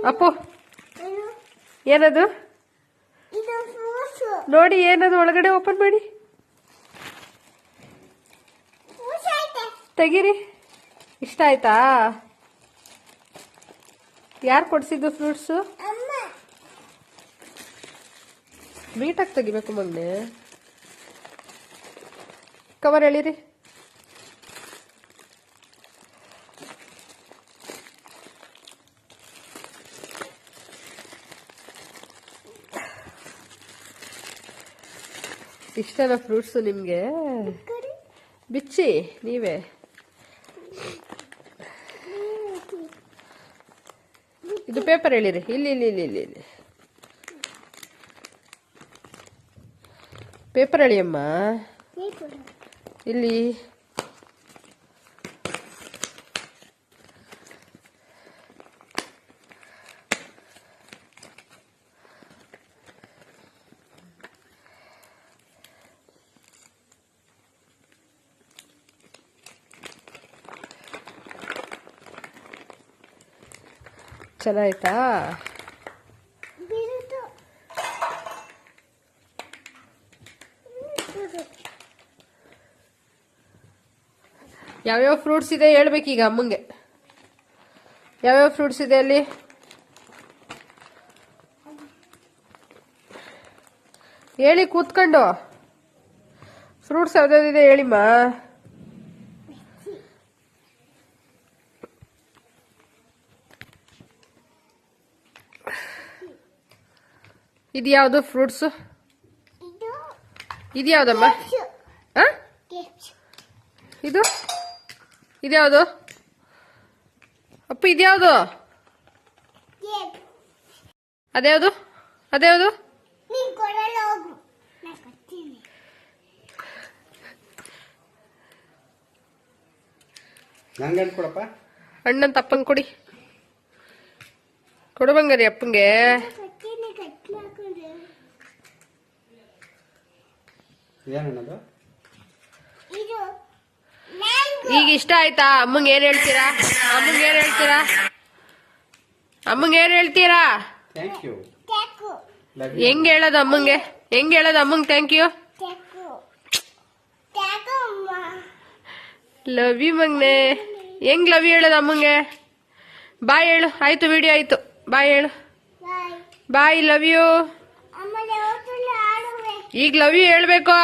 ಅಪ್ಪು ಏನದು ನೋಡಿ, ಏನದು ಒಳಗಡೆ ಓಪನ್ ಮಾಡಿ ತೆಗೀರಿ. ಇಷ್ಟ ಆಯ್ತಾ? ಯಾರು ಕೊಡ್ಸಿದ್ದು ಫ್ರೂಟ್ಸು? ನೀಟಾಗಿ ತೆಗಿಬೇಕು ಮಗ್ನೆ. ಕವರ್ ಎಳೀರಿ. ಇಷ್ಟನಾ ಫ್ರೂಟ್ಸು ನಿಮ್ಗೆ? ಬಿಚ್ಚಿ ನೀವೇ. ಇದು ಪೇಪರ್ ಎಳೀರಿ. ಇಲ್ಲಿ ಇಲ್ಲಿ ಇಲ್ಲಿ ಇಲ್ಲಿ ಇಲ್ಲಿ ಪೇಪರ್ ಎಳಿಯಮ್ಮ. ಇಲ್ಲಿ ಚೆನ್ನಾಯ್ತಾ? ಯಾವ್ಯಾವ ಫ್ರೂಟ್ಸ್ ಇದೆ ಹೇಳ್ಬೇಕೀಗ ಅಮ್ಮಂಗೆ. ಯಾವ್ಯಾವ ಫ್ರೂಟ್ಸ್ ಇದೆ ಅಲ್ಲಿ? ಹೇಳಿ ಕೂತ್ಕೊಂಡು. ಫ್ರೂಟ್ಸ್ ಯಾವ್ದಾವ್ದಿದೆ ಹೇಳಿಮ್ಮ. ಇದು ಯಾವುದು ಫ್ರೂಟ್ಸು? ಇದು ಯಾವ್ದಮ್ಮ? ಇದು ಇದ್ಯಾವುದು ಅಪ್ಪ? ಇದ್ಯಾವುದು? ಅದ್ಯಾವುದು? ಅದ್ಯಾವುದು? ಅಣ್ಣಂತ ಅಪ್ಪಂಗೆ ಕೊಡಿ. ಕೊಡು ಬಂಗಾರಿ ಅಪ್ಪಂಗೆ. ಈಗ ಇಷ್ಟ ಆಯ್ತಾ? ಅಮ್ಮಂಗೆ ಏನ್ ಹೇಳ್ತೀರಾ? ಅಮ್ಮಂಗೆ ಏನ್ ಹೇಳ್ತೀರಾ? ಅಮ್ಮಂಗೆ ಏನ್ ಹೇಳ್ತೀರಾ? ಹೆಂಗ್ ಹೇಳೋದು ಅಮ್ಮಂಗೆ? ಹೆಂಗ್ ಹೇಳೋದು ಅಮ್ಮಂಗೆ ಥ್ಯಾಂಕ್ ಯು? ಲವ್ ಯು ಮಗ್ನೆ. ಹೆಂಗ್ ಲವ್ ಯು ಹೇಳೋದು ಅಮ್ಮಂಗೆ? ಬಾಯ್ ಹೇಳು. ಆಯ್ತು, ವಿಡಿಯೋ ಆಯ್ತು. ಬಾಯ್ ಹೇಳು. ಬಾಯ್, ಲವ್ ಯು. ಈಗ ಲವ್ ಯು ಹೇಳ್ಬೇಕು.